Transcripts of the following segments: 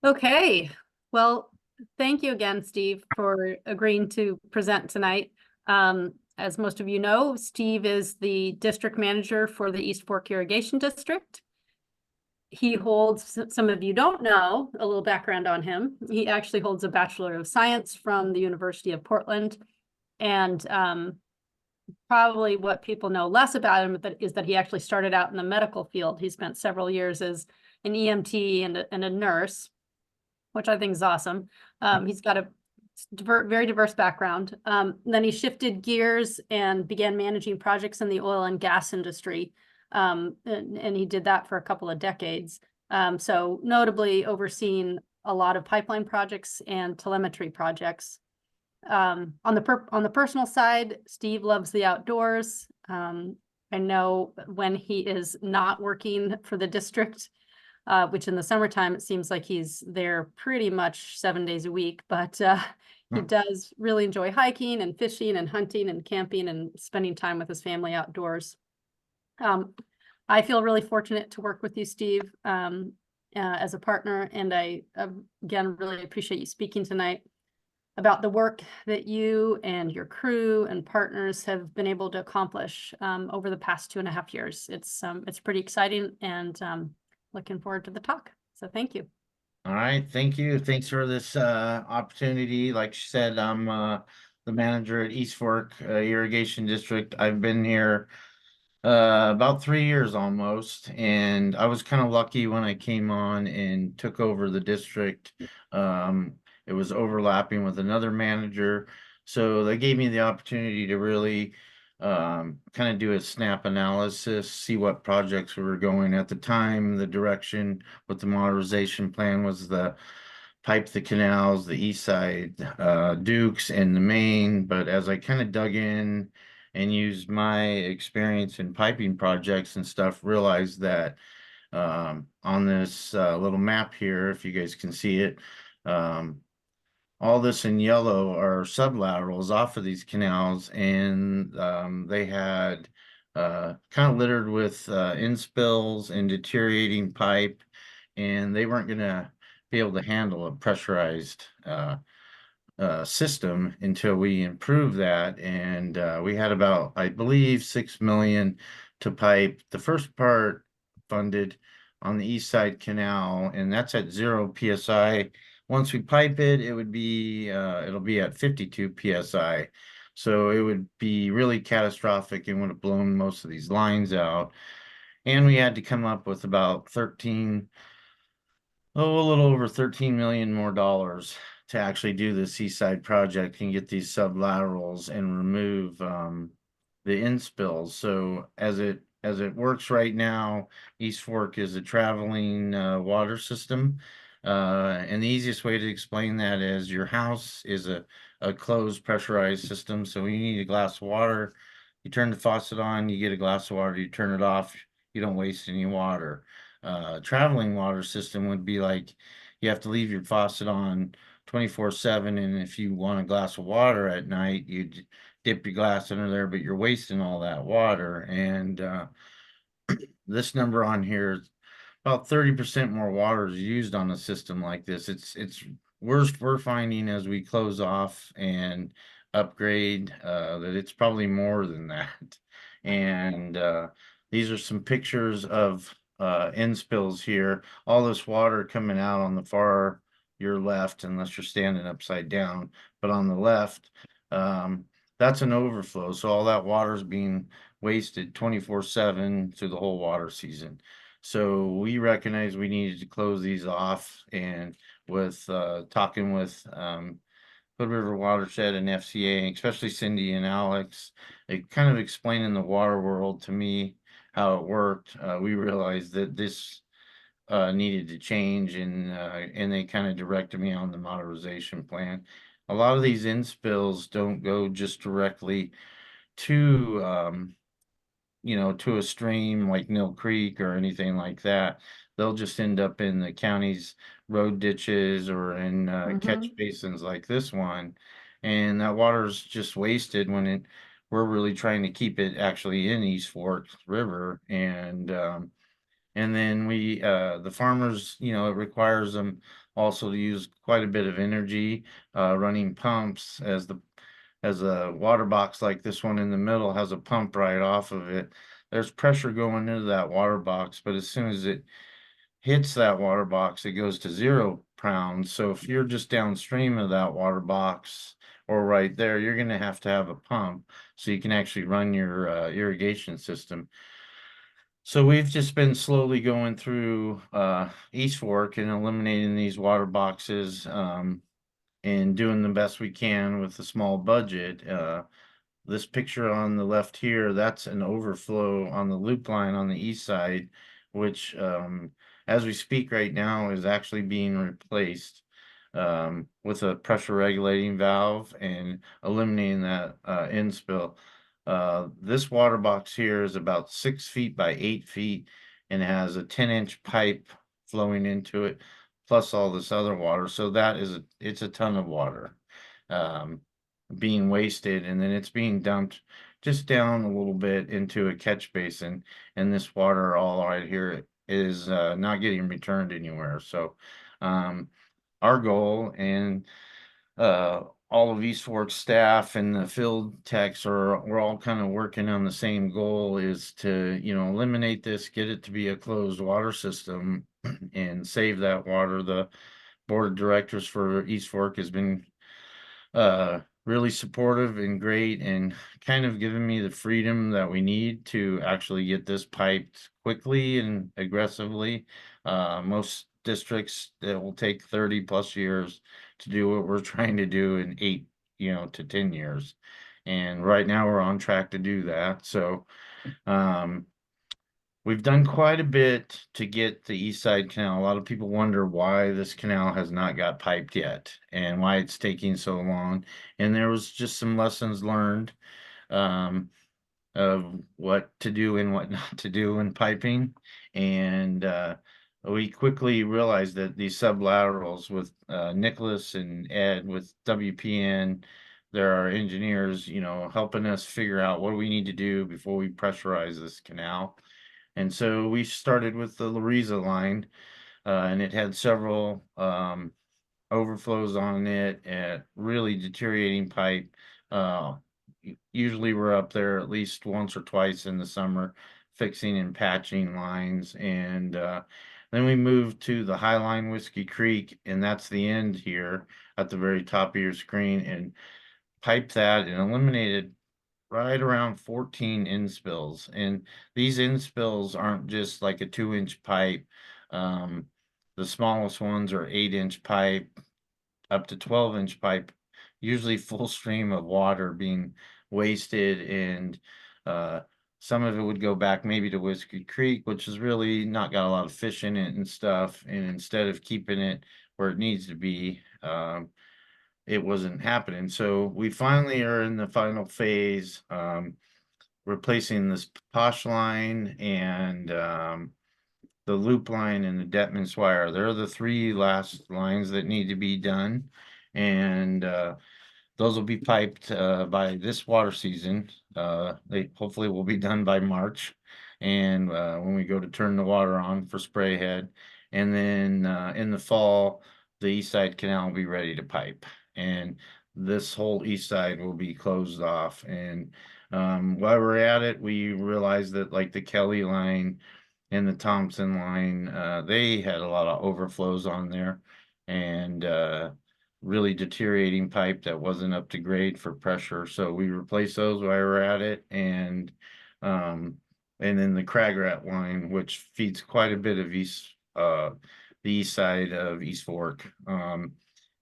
Okay, well, thank you again, Steve, for agreeing to present tonight. As most of you know, Steve is the district manager for the East Fork Irrigation District. He holds, some of you don't know, a little background on him. He actually holds a Bachelor of Science from the University of Portland. And probably what people know less about him is that he actually started out in the medical field. He spent several years as an EMT and a nurse, which I think is awesome. He's got a very diverse background. Then he shifted gears and began managing projects in the oil and gas industry. And he did that for a couple of decades. So notably overseeing a lot of pipeline projects and telemetry projects. On the personal side, Steve loves the outdoors. I know when he is not working for the district, which in the summertime, it seems like he's there pretty much 7 days a week, but he does really enjoy hiking and fishing and hunting and camping and spending time with his family outdoors. I feel really fortunate to work with you, Steve, as a partner, and I, again, really appreciate you speaking tonight about the work that you and your crew and partners have been able to accomplish over the past 2.5 years. It's pretty exciting, and looking forward to the talk. So thank you. All right, thank you. Thanks for this opportunity. Like she said, I'm the manager at East Fork Irrigation District. I've been here about 3 years almost, and I was kind of lucky when I came on and took over the district. It was overlapping with another manager, so they gave me the opportunity to really kind of do a snap analysis, see what projects were going at the time. The direction with the modernization plan was the pipe the canals, the east side, Dukes and the main. But as I kind of dug in and used my experience in piping projects and stuff, realized that on this little map here, if you guys can see it, all this in yellow are sublaterals off of these canals, and they had kind of littered with inspills and deteriorating pipe, and they weren't going to be able to handle a pressurized system until we improved that. And we had about, I believe, 6 million to pipe the first part funded on the east side canal, and that's at 0 psi. Once we pipe it, it'll be at 52 psi. So it would be really catastrophic and would have blown most of these lines out. And we had to come up with about a little over 13 million more dollars to actually do the seaside project and get these sublaterals and remove the inspills. So as it works right now, East Fork is a traveling water system. And the easiest way to explain that is your house is a closed pressurized system. So when you need a glass of water, you turn the faucet on, you get a glass of water, you turn it off, you don't waste any water. Traveling water system would be like you have to leave your faucet on 24/7, and if you want a glass of water at night, you dip your glass under there, but you're wasting all that water. And this number on here is about 30% more water is used on a system like this. We're finding as we close off and upgrade that it's probably more than that. And these are some pictures of end spills here. All this water coming out on the far your left, unless you're standing upside down, but on the left, that's an overflow. So all that water is being wasted 24/7 through the whole water season. So we recognize we needed to close these off, and with talking with Hood River Watershed and FCA, especially Cindy and Alex, it kind of explaining the water world to me how it worked. We realized that this needed to change, and they kind of directed me on the modernization plan. A lot of these inspills don't go just directly to to a stream like Mill Creek or anything like that. They'll just end up in the county's road ditches or in catch basins like this one. And that water's just wasted when we're really trying to keep it actually in East Fork River. And And then the farmers, you know, it requires them also to use quite a bit of energy, running pumps as a water box like this one in the middle has a pump right off of it. There's pressure going into that water box, but as soon as it hits that water box, it goes to 0 pounds. So if you're just downstream of that water box or right there, you're going to have a pump so you can actually run your irrigation system. So we've just been slowly going through East Fork and eliminating these water boxes and doing the best we can with a small budget. This picture on the left here, that's an overflow on the loop line on the east side, which as we speak right now is actually being replaced with a pressure regulating valve and eliminating that end spill. This water box here is about 6 feet by 8 feet and has a 10-inch pipe flowing into it, plus all this other water. So it's a ton of water being wasted, and then it's being dumped just down a little bit into a catch basin. And this water all right here is not getting returned anywhere. So our goal and all of East Fork staff and the field techs we're all kind of working on the same goal, is to, you know, eliminate this, get it to be a closed water system and save that water. The board of directors for East Fork has been really supportive and great and kind of giving me the freedom that we need to actually get this piped quickly and aggressively. Most districts, it will take 30+ years to do what we're trying to do in 8, you know, to 10 years. And right now we're on track to do that. So, we've done quite a bit to get the East Side Canal. A lot of people wonder why this canal has not got piped yet and why it's taking so long. And there was just some lessons learned um, of what to do and what not to do in piping. And we quickly realized that these sublaterals with Nicholas and Ed with WPN, there are engineers, you know, helping us figure out what we need to do before we pressurize this canal. And so we started with the Lariza line, and it had several overflows on it at really deteriorating pipe. Usually we're up there at least once or twice in the summer fixing and patching lines. And then we moved to the High Line Whiskey Creek, and that's the end here at the very top of your screen, and piped that and eliminated right around 14 inspills. And these inspills aren't just like a 2-inch pipe. The smallest ones are 8-inch pipe up to 12-inch pipe, usually full stream of water being wasted. And some of it would go back maybe to Whiskey Creek, which has really not got a lot of fish in it and stuff. And instead of keeping it where it needs to be, it wasn't happening. So we finally are in the final phase, replacing this Posh line and the loop line and the Detman Swire. They're the 3 last lines that need to be done. And those will be piped by this water season. They hopefully will be done by March. And when we go to turn the water on for spray head. And then in the fall, the east side canal will be ready to pipe. And this whole east side will be closed off. And while we're at it, we realized that like the Kelly line and the Thompson line, they had a lot of overflows on there and really deteriorating pipe that wasn't up to grade for pressure. So we replaced those while we were at it. And then the Cragrat line, which feeds quite a bit of the east side of East Fork.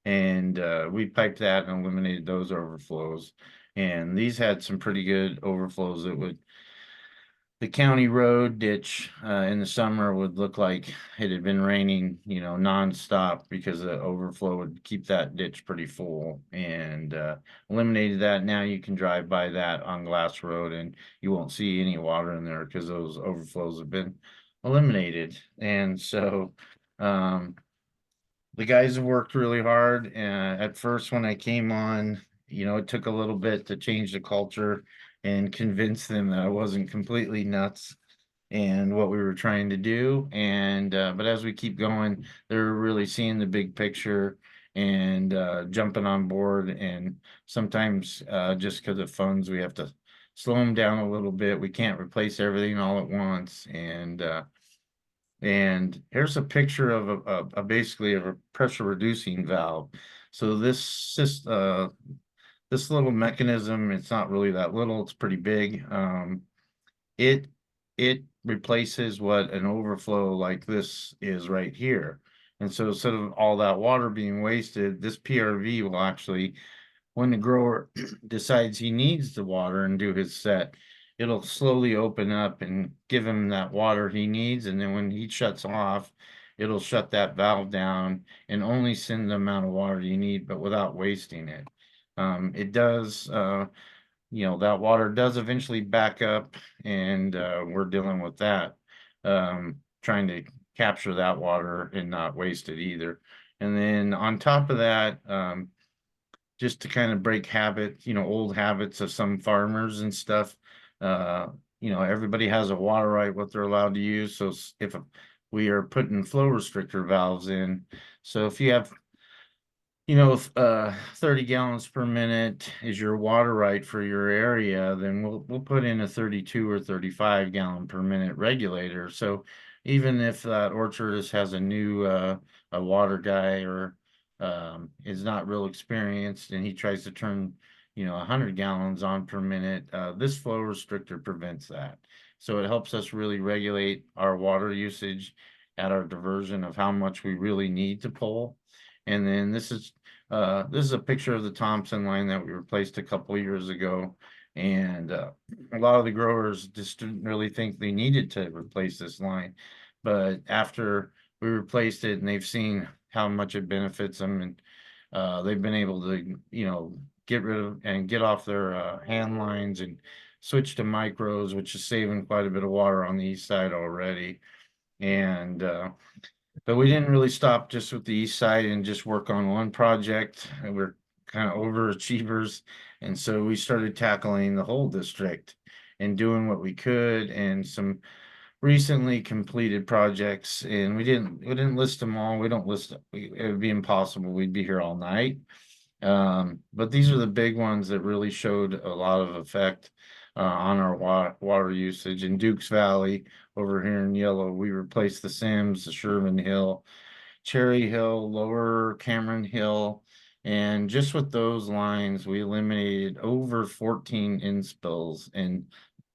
And we piped that and eliminated those overflows. And these had some pretty good overflows that would, the county road ditch in the summer would look like it had been raining, you know, nonstop, because the overflow would keep that ditch pretty full. And eliminated that. Now you can drive by that on Glass Road and you won't see any water in there because those overflows have been eliminated. And so the guys have worked really hard. At first, when I came on, you know, it took a little bit to change the culture and convince them that I wasn't completely nuts. and what we were trying to do. And but as we keep going, they're really seeing the big picture and jumping on board. And sometimes just because of funds, we have to slow them down a little bit. We can't replace everything all at once. And here's a picture of a basically of a pressure reducing valve. So this little mechanism, it's not really that little, it's pretty big. It it replaces what an overflow like this is right here. And so instead of all that water being wasted, this PRV will actually, when the grower decides he needs the water and do his set, it'll slowly open up and give him that water he needs. And then when he shuts off, it'll shut that valve down and only send the amount of water you need, but without wasting it. It does, that water does eventually back up, and we're dealing with that, trying to capture that water and not waste it either. And then on top of that, just to kind of break old habits of some farmers and stuff. Everybody has a water right, what they're allowed to use. So if we are putting flow restrictor valves in, so if you have 30 gallons per minute is your water right for your area, then we'll put in a 32 or 35 gallon per minute regulator. So even if that orchardist has a new a water guy or is not real experienced and he tries to turn 100 gallons on per minute, this flow restrictor prevents that. So it helps us really regulate our water usage at our diversion of how much we really need to pull. And then this is a picture of the Thompson line that we replaced a couple of years ago. And a lot of the growers just didn't really think they needed to replace this line. But after we replaced it and they've seen how much it benefits them, and they've been able to, get rid of and get off their hand lines and switch to micros, which is saving quite a bit of water on the east side already. And but we didn't really stop just with the east side and just work on one project. And we're kind of overachievers. And so we started tackling the whole district and doing what we could, and some recently completed projects. And we didn't list them all. We don't list it would be impossible. We'd be here all night. But these are the big ones that really showed a lot of effect on our water usage. In Dukes Valley, over here in yellow, we replaced the Sims, the Sherman Hill, Cherry Hill, Lower Cameron Hill, and just with those lines, we eliminated over 14 inspills, and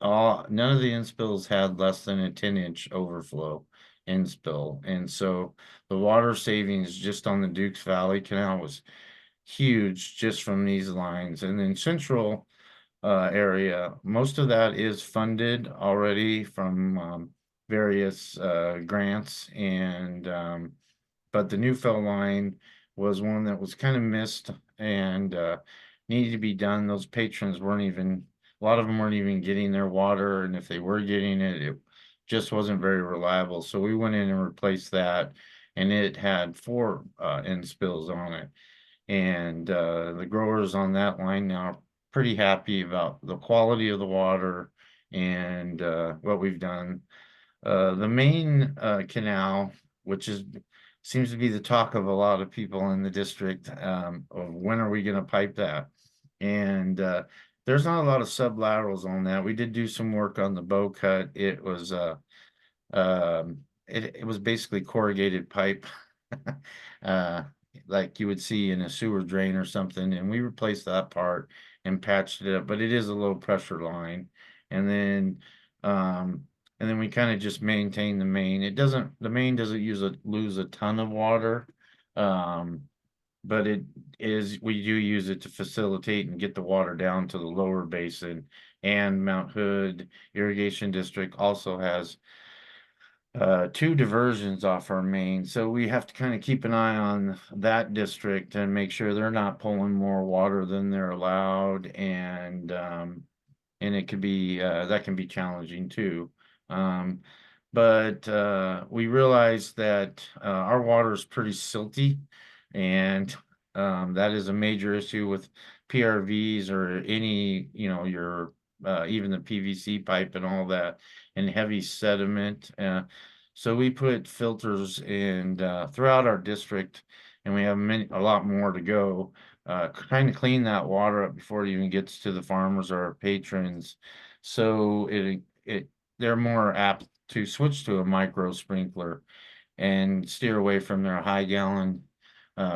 none of the inspills had less than a 10-inch overflow inspill. And so the water savings just on the Dukes Valley Canal was huge just from these lines. And then central area, most of that is funded already from various grants, and but the Newfell line was one that was kind of missed and needed to be done. Those patrons a lot of them weren't even getting their water, and if they were getting it, it just wasn't very reliable. So we went in and replaced that, and it had 4 end spills on it. And the growers on that line now are pretty happy about the quality of the water and what we've done. The main canal, which seems to be the talk of a lot of people in the district, of when are we going to pipe that? And there's not a lot of sublaterals on that. We did do some work on the bow cut. It was it was basically corrugated pipe. Like you would see in a sewer drain or something, and we replaced that part and patched it up, but it is a low pressure line. And then we kind of just maintain the main. The main doesn't lose a ton of water. But we do use it to facilitate and get the water down to the lower basin. And Mount Hood Irrigation District also has 2 diversions off our main. So we have to kind of keep an eye on that district and make sure they're not pulling more water than they're allowed. And it could be, that can be challenging too. But we realize that our water is pretty silty, and that is a major issue with PRVs or any, your even the PVC pipe and all that, and heavy sediment. So we put filters in throughout our district, and we have a lot more to go. Trying to clean that water up before it even gets to the farmers or our patrons, so they're more apt to switch to a micro sprinkler and steer away from their high gallon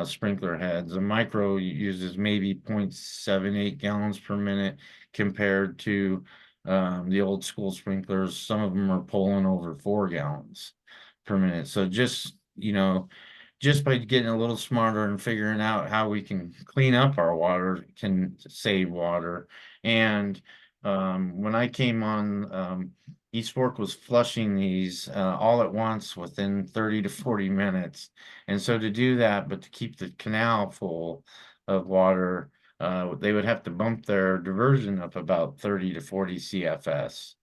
sprinkler heads. A micro uses maybe 0.78 gallons per minute compared to the old school sprinklers. Some of them are pulling over 4 gallons per minute. So just by getting a little smarter and figuring out how we can clean up our water can save water. And when I came on, East Fork was flushing these all at once within 30 to 40 minutes. And so to do that, but to keep the canal full of water, they would have to bump their diversion up about 30 to 40 CFS.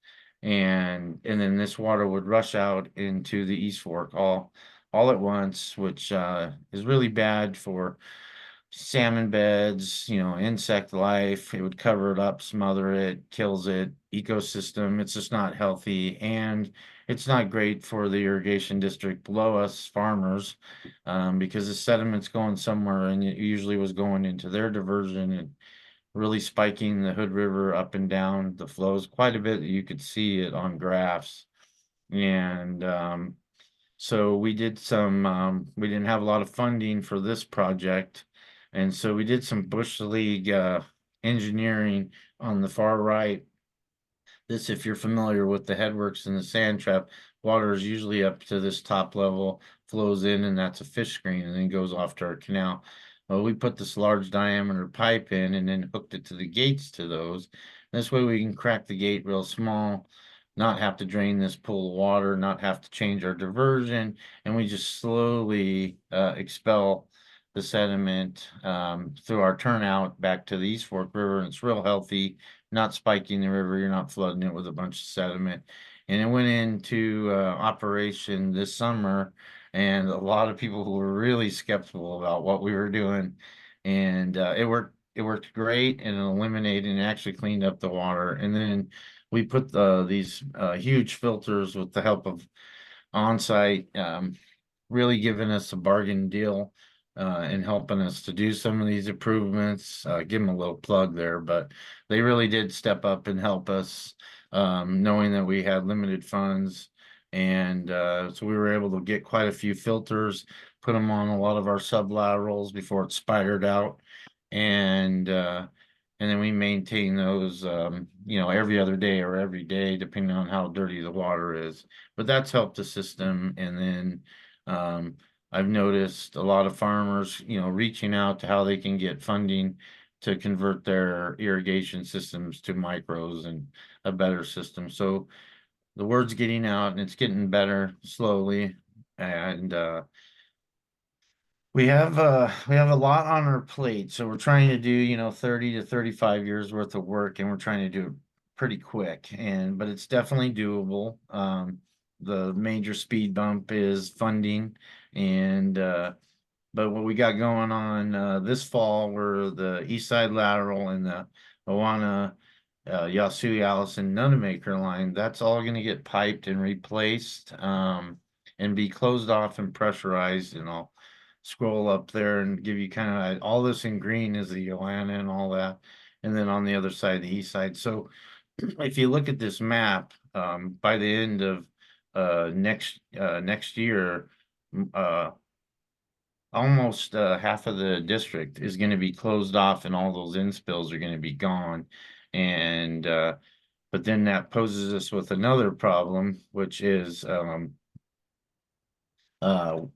And then this water would rush out into the East Fork all at once, which is really bad for salmon beds, insect life. It would cover it up, smother it, kills it, ecosystem. It's just not healthy, and it's not great for the irrigation district below us, farmers, because the sediment's going somewhere, and it usually was going into their diversion and really spiking the Hood River up and down the flows quite a bit. You could see it on graphs. And so we didn't have a lot of funding for this project. And so we did some Bush League engineering on the far right. This, if you're familiar with the headworks and the sand trap, water is usually up to this top level, flows in, and that's a fish screen, and then goes off to our canal. Well, we put this large diameter pipe in and then hooked it to the gates to those. This way we can crack the gate real small, not have to drain this pool of water, not have to change our diversion, and we just slowly expel the sediment through our turnout back to the East Fork River, and it's real healthy, not spiking the river, you're not flooding it with a bunch of sediment. And it went into operation this summer, and a lot of people who were really skeptical about what we were doing, and it worked great, and it eliminated and actually cleaned up the water. And then we put these huge filters with the help of on-site, really giving us a bargain deal and helping us to do some of these improvements. Give them a little plug there, but they really did step up and help us, knowing that we had limited funds. And so we were able to get quite a few filters, put them on a lot of our sublaterals before it spidered out. And then we maintain those, every other day or every day, depending on how dirty the water is. But that's helped the system. And then I've noticed a lot of farmers, reaching out to how they can get funding to convert their irrigation systems to micros and a better system. So the word's getting out, and it's getting better slowly. And we have a lot on our plate, so we're trying to do 30 to 35 years worth of work, and we're trying to do it pretty quick, but it's definitely doable. The major speed bump is funding, and but what we got going on this fall, we're the East Side Lateral and the Awana Yasui Allison Nunemaker line. That's all going to get piped and replaced, and be closed off and pressurized, and I'll scroll up there and give you kind of all this in green is the Joanna and all that. And then on the other side, the east side. So if you look at this map, by the end of next year, almost half of the district is going to be closed off, and all those inspills are going to be gone. And but then that poses us with another problem, which is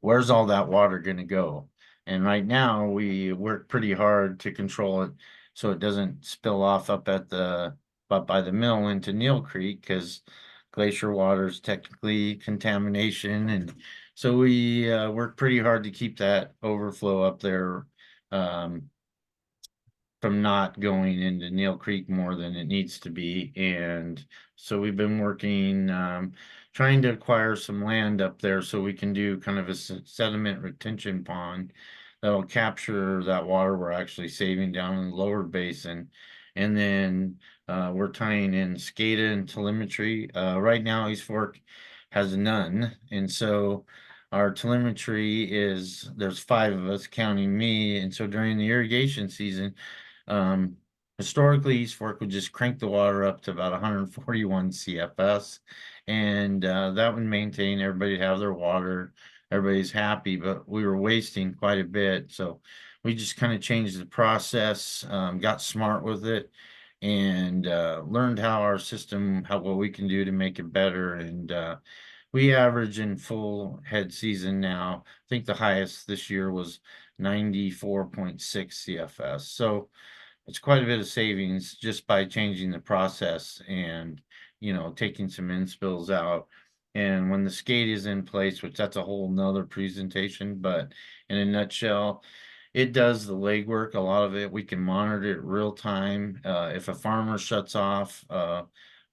where's all that water going to go? And right now we work pretty hard to control it so it doesn't spill off up by the mill into Neal Creek, because glacier water is technically contamination. And so we work pretty hard to keep that overflow up there from not going into Neal Creek more than it needs to be. And so we've been working, trying to acquire some land up there so we can do kind of a sediment retention pond that'll capture that water we're actually saving down in the lower basin. And then We're tying in SCADA and telemetry. Right now, East Fork has none, and so our telemetry is, there's 5 of us counting me, and so during the irrigation season, um, historically, East Fork would just crank the water up to about 141 CFS, and that would maintain everybody have their water, everybody's happy, but we were wasting quite a bit, so we just kind of changed the process, got smart with it, and learned how our system, how what we can do to make it better. And we average in full head season now. I think the highest this year was 94.6 CFS. So it's quite a bit of savings just by changing the process and, taking some in spills out. And when the skate is in place, which that's a whole nother presentation, but in a nutshell, it does the legwork. A lot of it, we can monitor it real time. If a farmer shuts off,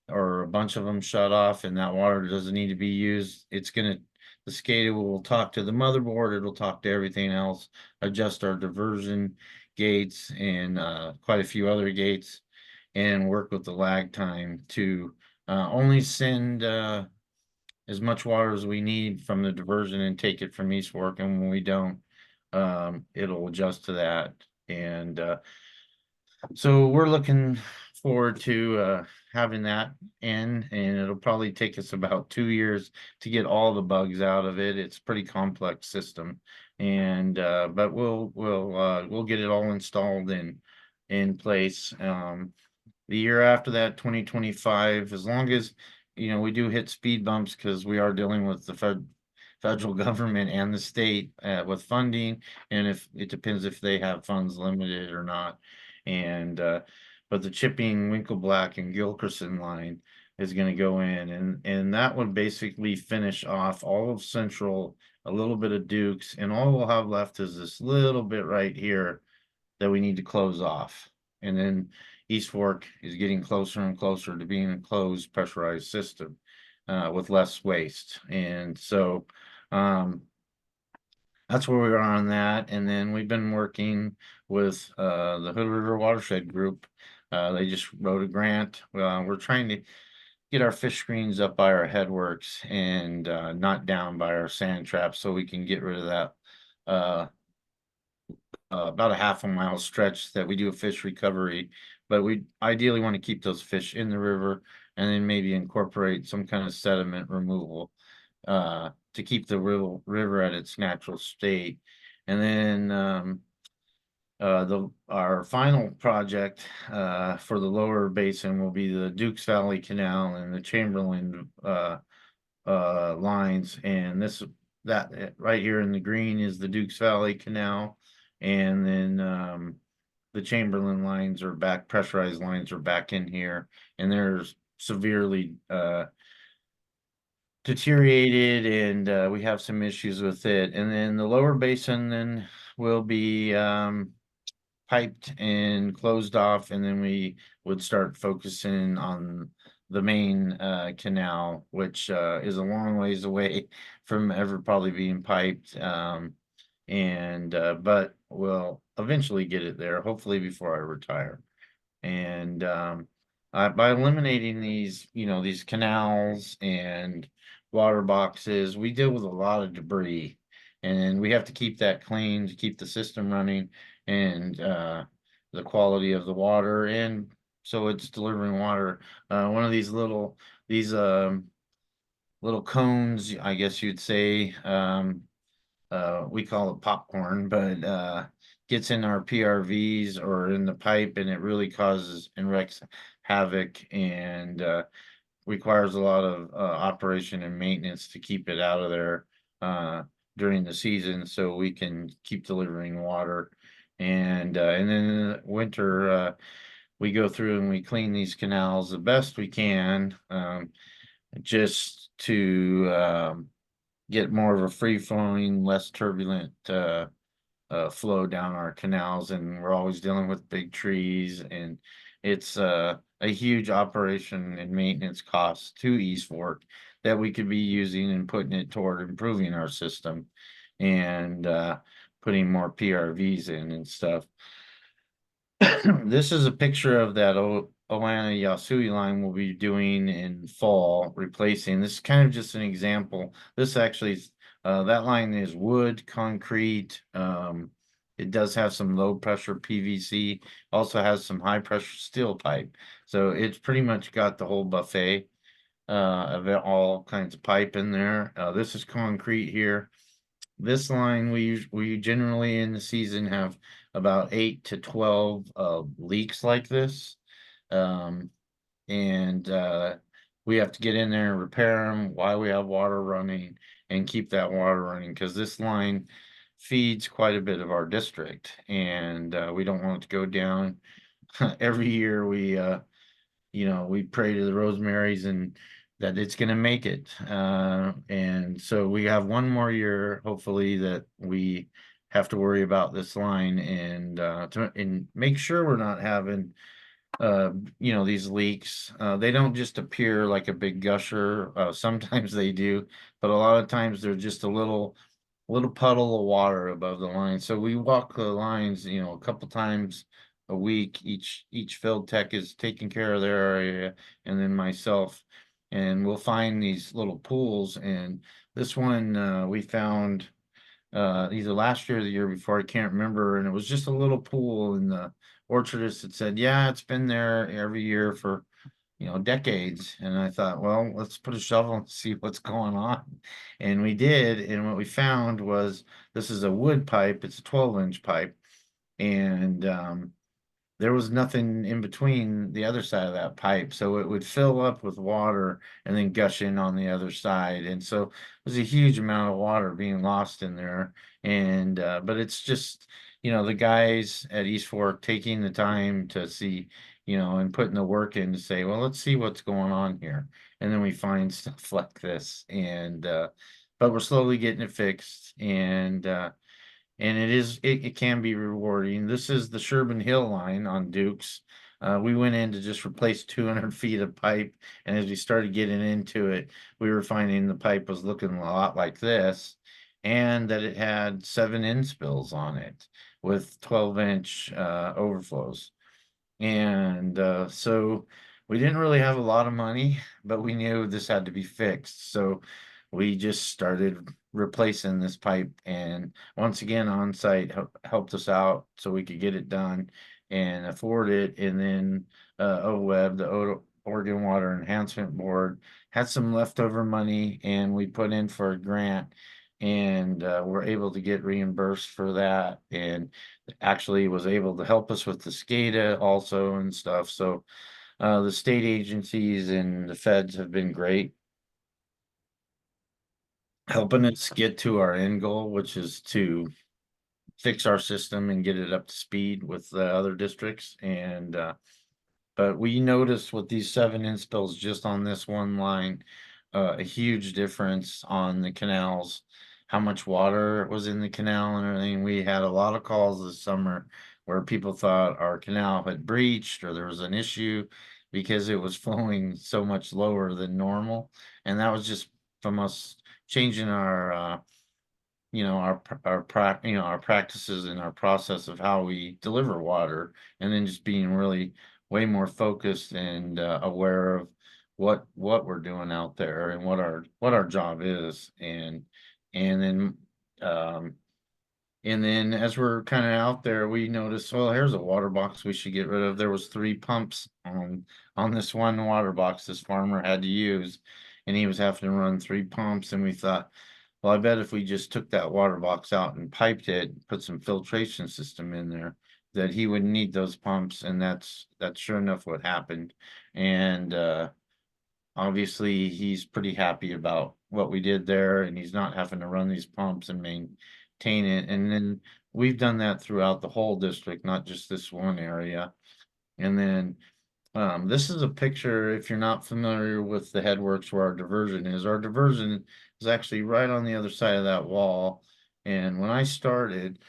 or a bunch of them shut off and that water doesn't need to be used, the SCADA will talk to the motherboard, it'll talk to everything else, adjust our diversion gates and quite a few other gates, and work with the lag time to only send as much water as we need from the diversion and take it from East Fork, and when we don't, it'll adjust to that. And so we're looking forward to having that in, and it'll probably take us about 2 years to get all the bugs out of it. It's a pretty complex system, and but we'll get it all installed and in place. The year after that, 2025, as long as we do hit speed bumps, because we are dealing with the federal government and the state with funding, and if it depends if they have funds limited or not. And but the chipping Winkleblack and Gilkerson line is going to go in, and that would basically finish off all of Central, a little bit of Dukes, and all we'll have left is this little bit right here that we need to close off. And then East Fork is getting closer and closer to being a closed pressurized system with less waste. And so that's where we are on that. And then we've been working with the Hood River Watershed Group. They just wrote a grant. We're trying to get our fish screens up by our headworks and not down by our sand traps, so we can get rid of that about a half a mile stretch that we do a fish recovery. But we ideally want to keep those fish in the river, and then maybe incorporate some kind of sediment removal to keep the river at its natural state. And then our final project for the lower basin will be the Dukes Valley Canal and the Chamberlain lines. And that right here in the green is the Dukes Valley Canal, and then the Chamberlain lines are back, pressurized lines are back in here, and they're severely deteriorated, and we have some issues with it. And then the lower basin then will be piped and closed off, and then we would start focusing on the main canal, which is a long ways away from ever probably being piped. But we'll eventually get it there, hopefully before I retire. And by eliminating these canals and water boxes, we deal with a lot of debris, and we have to keep that clean to keep the system running, and the quality of the water, and so it's delivering water. One of these little cones, I guess you'd say, we call it popcorn, but gets in our PRVs or in the pipe, and it really causes and wreaks havoc, and requires a lot of operation and maintenance to keep it out of there during the season, so we can keep delivering water. And then in the winter, we go through and we clean these canals the best we can, just to get more of a free flowing, less turbulent flow down our canals. And we're always dealing with big trees, and it's a huge operation and maintenance cost to East Fork that we could be using and putting it toward improving our system, and putting more PRVs in and stuff. This is a picture of that Oana Yasui line we'll be doing in fall, replacing. This is kind of just an example. This actually, that line is wood, concrete. It does have some low pressure PVC, also has some high pressure steel pipe. So it's pretty much got the whole buffet of all kinds of pipe in there. This is concrete here. This line, we generally in the season have about 8 to 12 leaks like this. Um, and we have to get in there and repair them while we have water running and keep that water running because this line feeds quite a bit of our district, and we don't want it to go down. Every year we pray to the Rosemarys and that it's going to make it. And so we have one more year, hopefully, that we have to worry about this line and make sure we're not having these leaks. They don't just appear like a big gusher. Sometimes they do, but a lot of times they're just a little puddle of water above the line. So we walk the lines, a couple times a week. Each field tech is taking care of their area, and then myself, and we'll find these little pools. And this one we found either last year or the year before, I can't remember, and it was just a little pool, and the orchardist had said, yeah, it's been there every year for decades. And I thought, well, let's put a shovel and see what's going on. And we did, and what we found was this is a wood pipe, it's a 12-inch pipe, and there was nothing in between the other side of that pipe. So it would fill up with water and then gush in on the other side. And so it was a huge amount of water being lost in there. And, but it's just, the guys at East Fork taking the time to see, and putting the work in to say, well, let's see what's going on here. And then we find stuff like this. And, but we're slowly getting it fixed. And it can be rewarding. This is the Sherburne Hill line on Dukes. We went in to just replace 200 feet of pipe, and as we started getting into it, we were finding the pipe was looking a lot like this, and that it had 7 inspills on it with 12-inch overflows. And so we didn't really have a lot of money, but we knew this had to be fixed. So we just started replacing this pipe. And once again, on site helped us out so we could get it done and afford it. And then OWEB, the Oregon Water Enhancement Board, had some leftover money, and we put in for a grant. And we're able to get reimbursed for that, and actually was able to help us with the SCADA also and stuff. So the state agencies and the feds have been great, helping us get to our end goal, which is to fix our system and get it up to speed with the other districts. And but we noticed with these 7 inspills just on this one line, a huge difference on the canals, how much water was in the canal and everything. We had a lot of calls this summer where people thought our canal had breached or there was an issue because it was flowing so much lower than normal. And that was just from us changing our our practices and our process of how we deliver water, and then just being really way more focused and aware of what we're doing out there and what our job is. And then um and then as we're kind of out there, we noticed, well, here's a water box we should get rid of. There was 3 pumps on this one water box this farmer had to use, and he was having to run 3 pumps. And we thought, well, I bet if we just took that water box out and piped it, put some filtration system in there, that he wouldn't need those pumps. And that's sure enough what happened. And obviously he's pretty happy about what we did there, and he's not having to run these pumps and maintain it. And then we've done that throughout the whole district, not just this one area. And then this is a picture, if you're not familiar with the headworks where our diversion is. Our diversion is actually right on the other side of that wall. And when I started,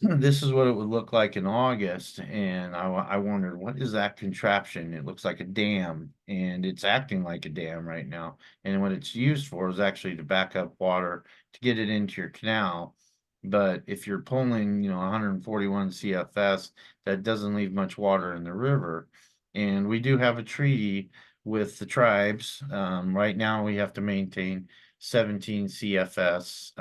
this is what it would look like in August. And I wondered, what is that contraption? It looks like a dam, and it's acting like a dam right now. And what it's used for is actually to back up water to get it into your canal. But if you're pulling, 141 CFS, that doesn't leave much water in the river. And we do have a treaty with the tribes. Right now we have to maintain 17 CFS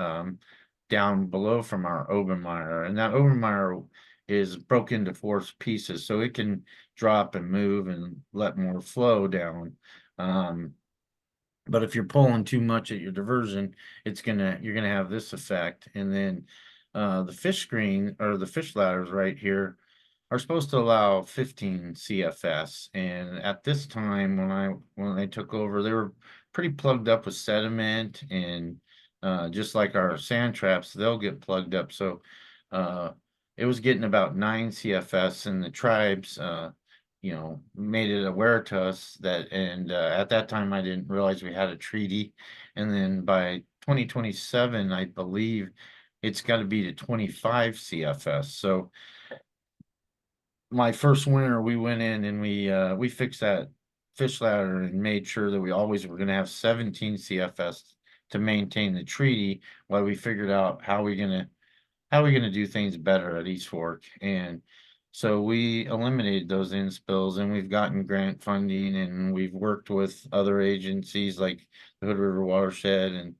down below from our Obermeyer, and that Obermeyer is broken into four pieces, so it can drop and move and let more flow down. But if you're pulling too much at your diversion, you're gonna have this effect. And then the fish screen or the fish ladders right here are supposed to allow 15 CFS. And at this time, when I took over, they were pretty plugged up with sediment, and just like our sand traps, they'll get plugged up. So uh, it was getting about 9 CFS, and the tribes made it aware to us that, and at that time I didn't realize we had a treaty. And then by 2027, I believe it's got to be to 25 CFS. So my first winter, we went in and we fixed that fish ladder and made sure that we always were going to have 17 CFS to maintain the treaty, while we figured out how we gonna do things better at East Fork. And so we eliminated those in spills, and we've gotten grant funding, and we've worked with other agencies like the Hood River Watershed and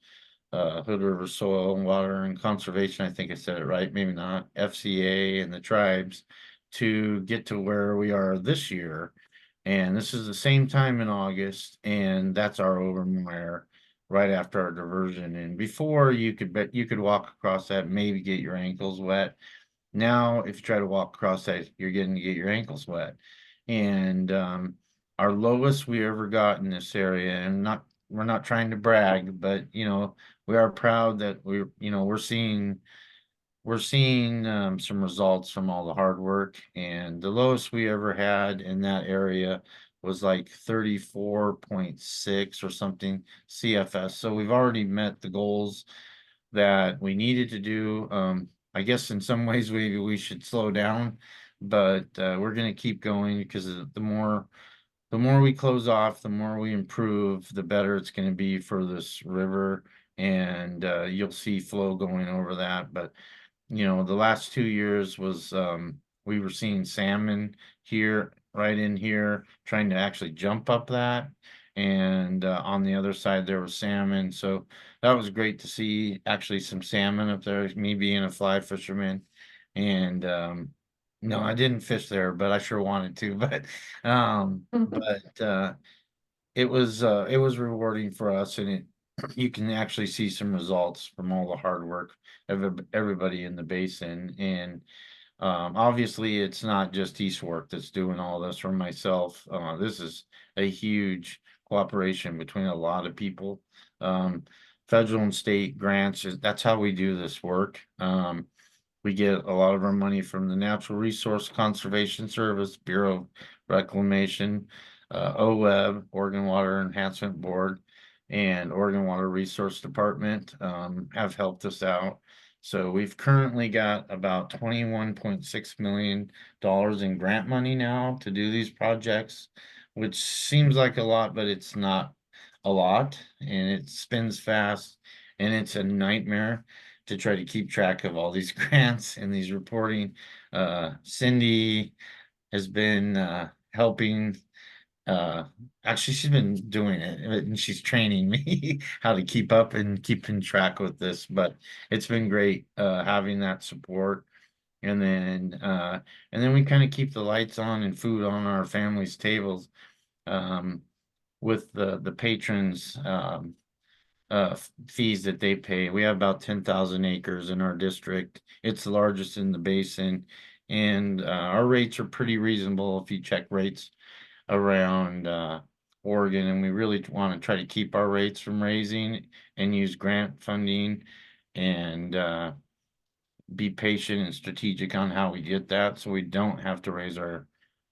Hood River Soil and Water and Conservation. I think I said it right, maybe not. FCA and the tribes to get to where we are this year. And this is the same time in August, and that's our Overmeyer right after our diversion. And before, you could walk across that, maybe get your ankles wet. Now, if you try to walk across that, you're getting to get your ankles wet. And our lowest we ever got in this area, and we're not trying to brag, but we are proud that we're seeing some results from all the hard work. And the lowest we ever had in that area was like 34.6 or something CFS. So we've already met the goals that we needed to do. I guess in some ways we should slow down, but we're going to keep going, because the more we close off, the more we improve, the better it's going to be for this river. And you'll see flow going over that. But the last 2 years was we were seeing salmon here, right in here, trying to actually jump up that. And on the other side there was salmon. So that was great to see actually some salmon up there, me being a fly fisherman. And no, I didn't fish there, but I sure wanted to. But it was rewarding for us, and you can actually see some results from all the hard work of everybody in the basin. And obviously it's not just East Fork that's doing all this for myself. This is a huge cooperation between a lot of people. Federal and state grants, that's how we do this work. We get a lot of our money from the Natural Resource Conservation Service, Bureau of Reclamation, OWEB, Oregon Water Enhancement Board, and Oregon Water Resource Department have helped us out. So we've currently got about $21.6 million in grant money now to do these projects, which seems like a lot, but it's not a lot, and it spins fast, and it's a nightmare to try to keep track of all these grants and these reporting. Cindy has been helping. Actually, she's been doing it, and she's training me how to keep up and keeping track with this. But it's been great having that support. And then we kind of keep the lights on and food on our family's tables with the patrons fees that they pay. We have about 10,000 acres in our district. It's the largest in the basin, and our rates are pretty reasonable if you check rates around Oregon. And we really want to try to keep our rates from raising, and use grant funding, and be patient and strategic on how we get that, so we don't have to raise our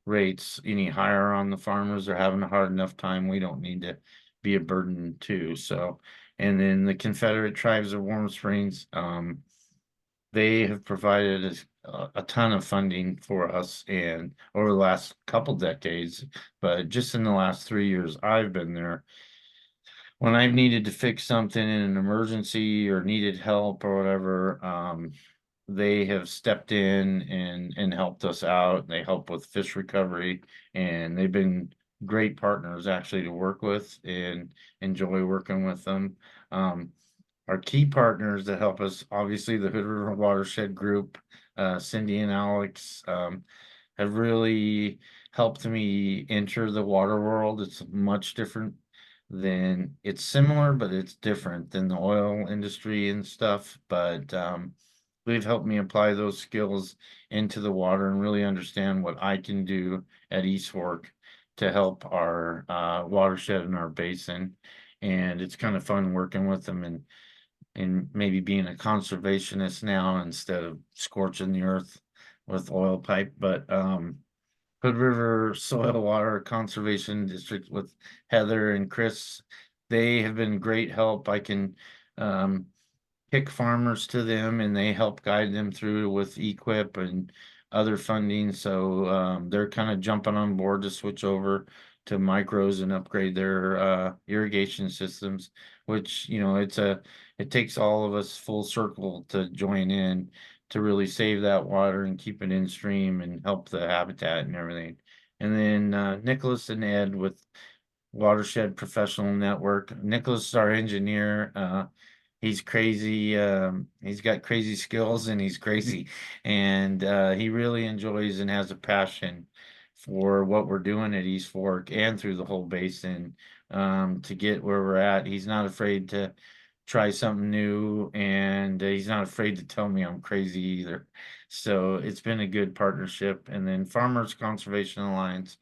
rates any higher on the farmers. They're having a hard enough time. We don't need to be a burden too. So, and then the Confederate Tribes of Warm Springs, they have provided a ton of funding for us, and over the last couple decades, but just in the last 3 years I've been there, when I've needed to fix something in an emergency or needed help or whatever, they have stepped in and helped us out. They help with fish recovery, and they've been great partners actually to work with, and enjoy working with them. Our key partners that help us, obviously the Hood River Watershed Group, Cindy and Alex, have really helped me enter the water world. It's much different than, it's similar, but it's different than the oil industry and stuff. But they've helped me apply those skills into the water and really understand what I can do at East Fork to help our watershed and our basin. And it's kind of fun working with them and maybe being a conservationist now instead of scorching the earth with oil pipe. But Hood River Soil Water Conservation District with Heather and Chris, they have been great help. I can pick farmers to them and they help guide them through with equip and other funding. So they're kind of jumping on board to switch over to micros and upgrade their irrigation systems, which, you know, it takes all of us full circle to join in to really save that water and keep it in stream and help the habitat and everything. And then Nicholas and Ed with Watershed Professional Network. Nicholas is our engineer. He's crazy. He's got crazy skills and he's crazy. And he really enjoys and has a passion for what we're doing at East Fork and through the whole basin to get where we're at. He's not afraid to try something new, and he's not afraid to tell me I'm crazy either. So it's been a good partnership. And then Farmers Conservation Alliance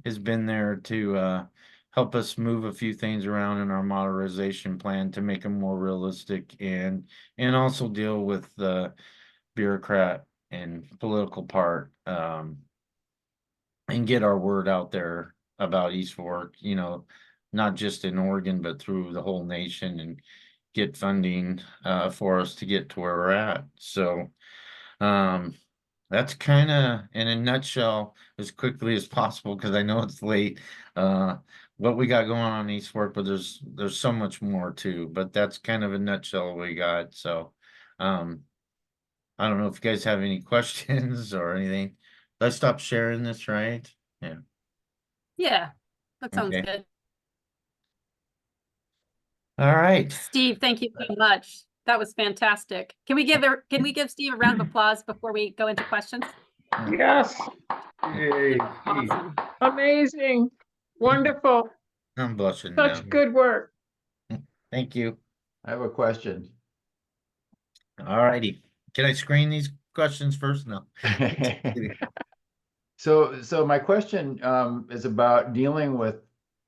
has been there to help us move a few things around in our modernization plan to make them more realistic and also deal with the bureaucrat and political part and get our word out there about East Fork, you know, not just in Oregon, but through the whole nation and get funding for us to get to where we're at. So that's kind of in a nutshell as quickly as possible because I know it's late. What we got going on in East Fork, but there's so much more too. But that's kind of a nutshell we got. So I don't know if you guys have any questions or anything. Did I stop sharing this, right? Yeah. Yeah, that sounds Okay. good. All right. Steve, thank you so much. That was fantastic. Can we give Steve a round of applause before we go into questions? Yes. Yay. Awesome. Amazing. Wonderful. I'm blushing Such now. good work. Thank you. I have a question. All righty. Can I screen these questions first? No. So my question is about dealing with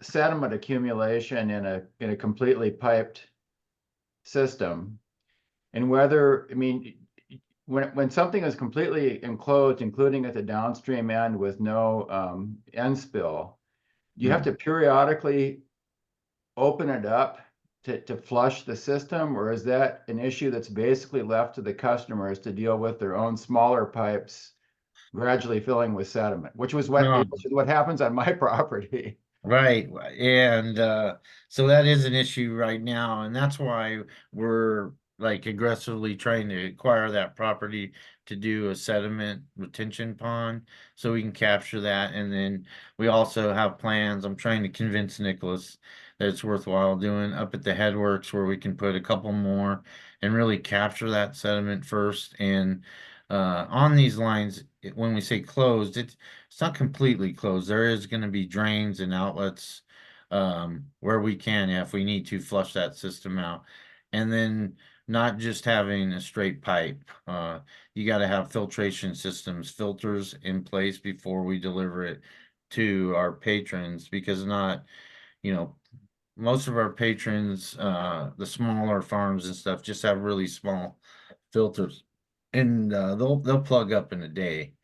sediment accumulation in a completely piped system, and whether, I mean, when something is completely enclosed, including at the downstream end with no end spill, do you have to periodically open it up to flush the system, or is that an issue that's basically left to the customers to deal with their own smaller pipes gradually filling with sediment, which was No. what happens on my property? Right. And so that is an issue right now, and that's why we're like aggressively trying to acquire that property to do a sediment retention pond so we can capture that. And then we also have plans. I'm trying to convince Nicholas that it's worthwhile doing up at the headworks where we can put a couple more and really capture that sediment first. And on these lines, when we say closed, it's not completely closed. There is going to be drains and outlets where we can, if we need to, flush that system out. And then not just having a straight pipe. You got to have filtration systems, filters in place before we deliver it to our patrons, because not, you know, most of our patrons, the smaller farms and stuff, just have really small filters, and they'll plug up in a day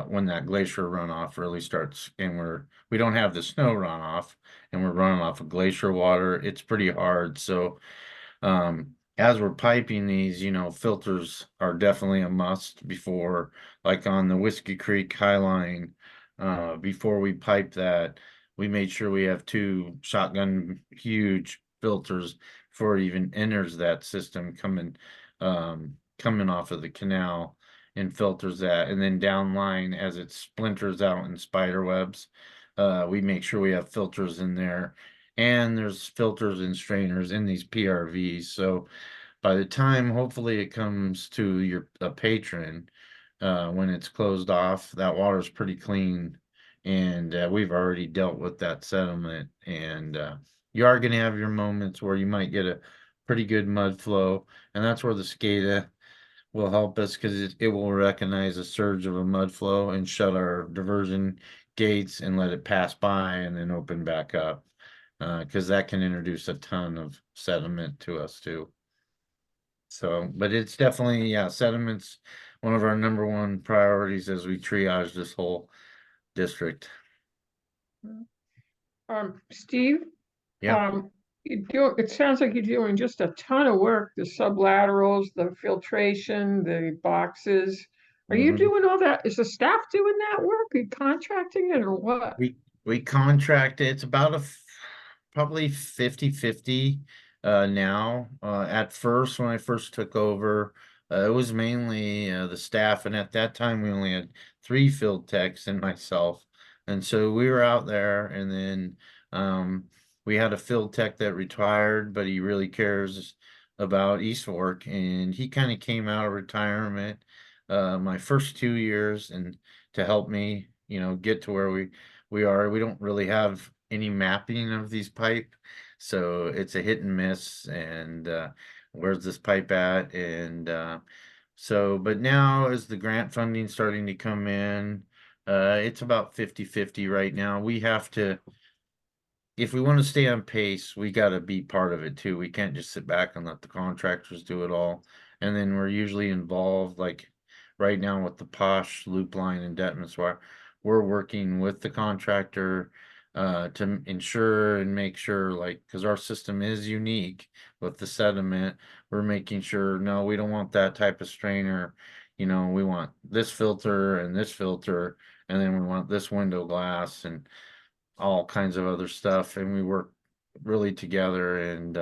when that glacier runoff really starts, and we don't have the snow runoff, and we're running off of glacier water. It's pretty hard. So as we're piping these, you know, filters are definitely a must before, like on the Whiskey Creek High Line, before we pipe that, we made sure we have two shotgun huge filters before it even enters that system coming coming off of the canal and filters that. And then downline, as it splinters out in spider webs, we make sure we have filters in there. And there's filters and strainers in these PRVs. So by the time hopefully it comes to a patron, when it's closed off, that water's pretty clean. And we've already dealt with that sediment. And you are going to have your moments where you might get a pretty good mud flow. And that's where the SCADA will help us, because it will recognize a surge of a mud flow and shut our diversion gates and let it pass by and then open back up. Because that can introduce a ton of sediment to us too. So, but it's definitely, yeah, sediment's one of our number one priorities as we triage this whole district. Steve? Yeah. It sounds like you're doing just a ton of work, the sublaterals, the filtration, the boxes. Are you Mhm. doing all that? Is the staff doing that work? Are you contracting it or what? We contract, it's about probably 50-50 now. At first, when I first took over, it was mainly the staff, and at that time we only had 3 field techs and myself. And so we were out there, and then we had a field tech that retired, but he really cares about East Fork, and he kind of came out of retirement my first 2 years and to help me, get to where we don't really have any mapping of these pipe, so it's a hit and miss. And where's this pipe at? And so, but now as the grant funding starting to come in, it's about 50-50 right now. We have to, if we want to stay on pace, we got to be part of it too. We can't just sit back and let the contractors do it all. And then we're usually involved, like right now with the Posh loop line and Detmans wire, we're working with the contractor to ensure and make sure, like, because our system is unique with the sediment, we're making sure, no, we don't want that type of strainer. We want this filter, and then we want this window glass and all kinds of other stuff, and we work really together. And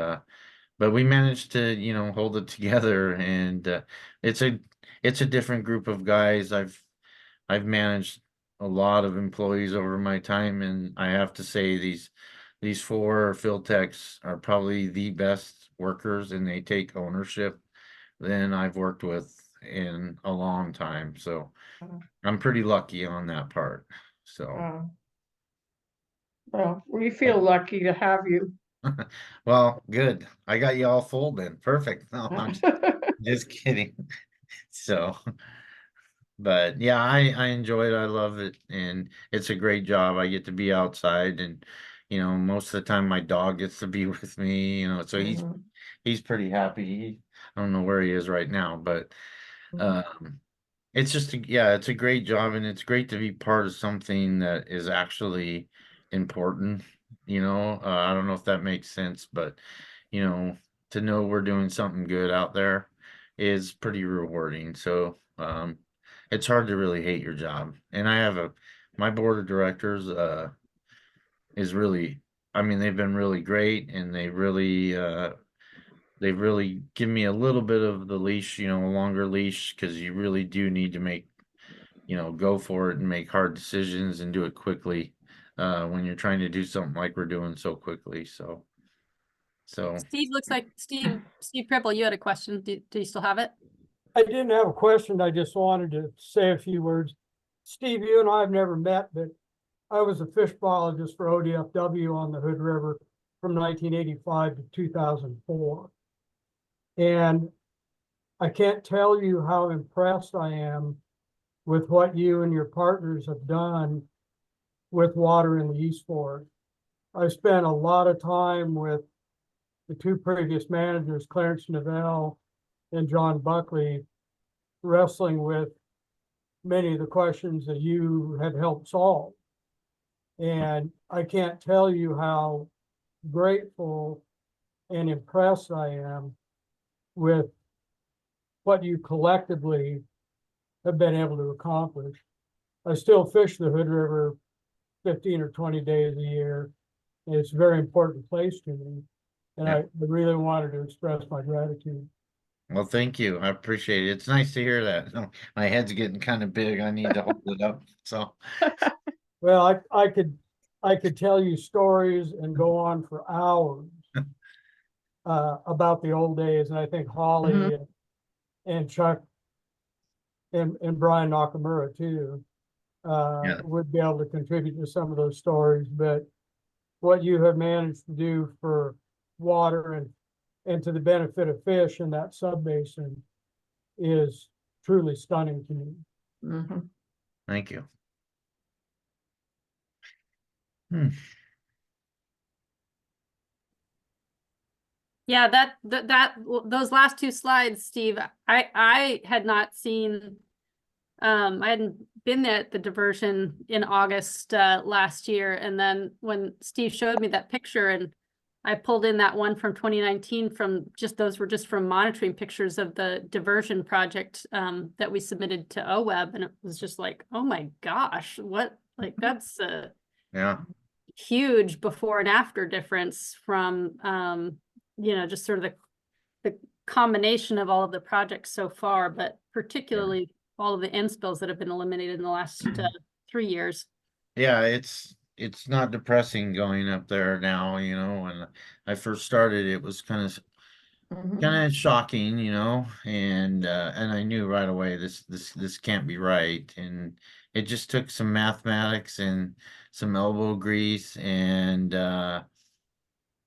but we managed to hold it together. And it's a different group of guys. I've managed a lot of employees over my time, and I have to say these 4 field techs are probably the best workers, and they take ownership than I've worked with in a long time. So I'm pretty lucky on that part. So Well, we feel lucky to have you. well, good. I got you all full then. Perfect. No, I'm just kidding. So, but yeah, I enjoy it. I love it, and it's a great job. I get to be outside, and most of the time my dog gets to be with me. So he's pretty happy. I don't know where he is right now, but it's just it's a great job, and it's great to be part of something that is actually important. I don't know if that makes sense, but to know we're doing something good out there is pretty rewarding. So it's hard to really hate your job. And I have my board of directors is really, I mean, they've been really great, and they've really given me a little bit of the leash, a longer leash, because you really do need to make, go for it and make hard decisions and do it quickly when you're trying to do something like we're doing so quickly. So Steve, looks like Steve Cripple, you had a question. Do you still have it? I didn't have a question. I just wanted to say a few words. Steve, you and I have never met, but I was a fish biologist for ODFW on the Hood River from 1985 to 2004. And I can't tell you how impressed I am with what you and your partners have done with water in the East Fork. I spent a lot of time with the 2 previous managers, Clarence Novell and John Buckley, wrestling with many of the questions that you had helped solve. And I can't tell you how grateful and impressed I am with what you collectively have been able to accomplish. I still fish the Hood River 15 or 20 days a year. And it's a very important place to me. And I really wanted to express my gratitude. Well, thank you. I appreciate it. It's nice to hear that. My head's getting kind of big. I need to hold it up. So, Well, I could tell you stories and go on for hours about the old days, and I think Holly and Chuck and Brian Nakamura too yeah, would be able to contribute to some of those stories. But what you have managed to do for water and to the benefit of fish in that subbasin is truly stunning to me. Mhm. thank you. Hmm. Yeah, those last two slides, Steve, I had not seen, I hadn't been at the diversion in August last year. And then when Steve showed me that picture and I pulled in that one from 2019 from those were just from monitoring pictures of the diversion project that we submitted to OWEB. And it was just like, oh my gosh, that's a Yeah, huge before and after difference from, just sort of the combination of all of the projects so far, but particularly all of the end spills that have been eliminated in the last 3 years. yeah, it's not depressing going up there now, when I first started, it was kind of shocking, and I knew right away this can't be right. And it just took some mathematics and some elbow grease and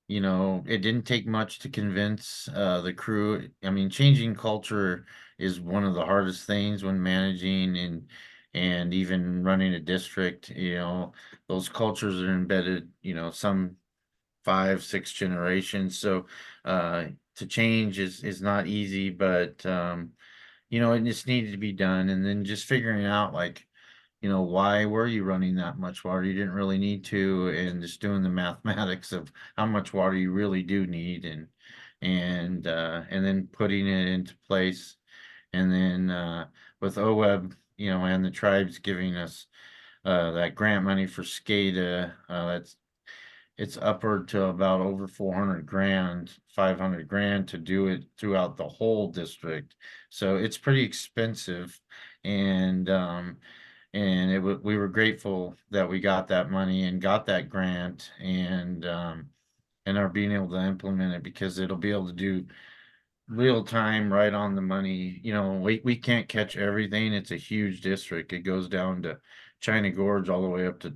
it didn't take much to convince the crew. I mean, changing culture is one of the hardest things when managing and even running a district. Those cultures are embedded, some 5, 6 generations. So to change is not easy, but it just needed to be done. And then just figuring out like, why were you running that much water? You didn't really need to, and just doing the mathematics of how much water you really do need and then putting it into place. And then with OWEB, and the tribes giving us that grant money for SCADA, it's upward to about over 400 grand, 500 grand to do it throughout the whole district. So it's pretty expensive. And we were grateful that we got that money and got that grant and are being able to implement it because it'll be able to do real time, right on the money. We can't catch everything. It's a huge district. It goes down to China Gorge all the way up to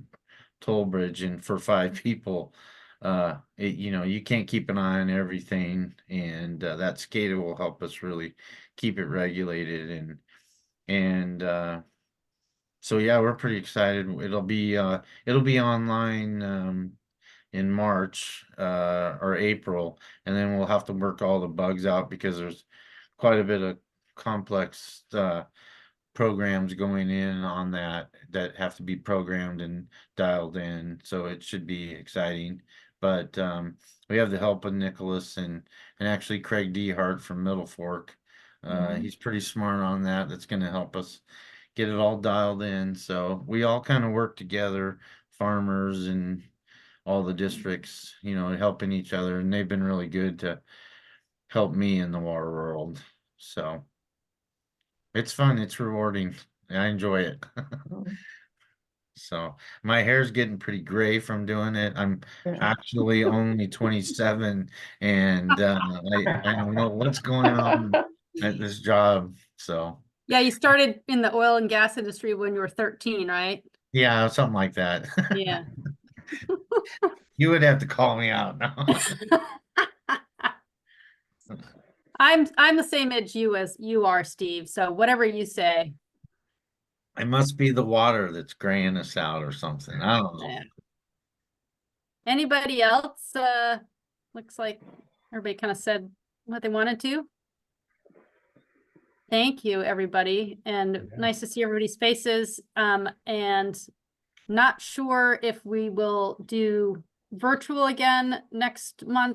Toll Bridge, and for 5 people, you can't keep an eye on everything, and that SCADA will help us really keep it regulated and so yeah, we're pretty excited. It'll be online in March or April, and then we'll have to work all the bugs out because there's quite a bit of complex programs going in on that have to be programmed and dialed in. So it should be exciting. But we have the help of Nicholas and actually Craig Dehart from Middle Fork. He's pretty smart on that. That's going to help us get it all dialed in. So we all kind of work together, farmers and all the districts, helping each other. And they've been really good to help me in the water world. So it's fun. It's rewarding. I enjoy it. So my hair's getting pretty gray from doing it. I'm actually only 27 and I don't know what's going on at this job. So Yeah, you started in the oil and gas industry when you were 13, right? yeah, something like that. Yeah. You would have to call me out now. I'm the same age as you are, Steve. So whatever you say. It must be the water that's graying us out or something. I don't know. Yeah. Anybody else? Looks like everybody kind of said what they wanted to. Thank you, everybody. And nice to see everybody's faces. And not sure if we will do virtual again next month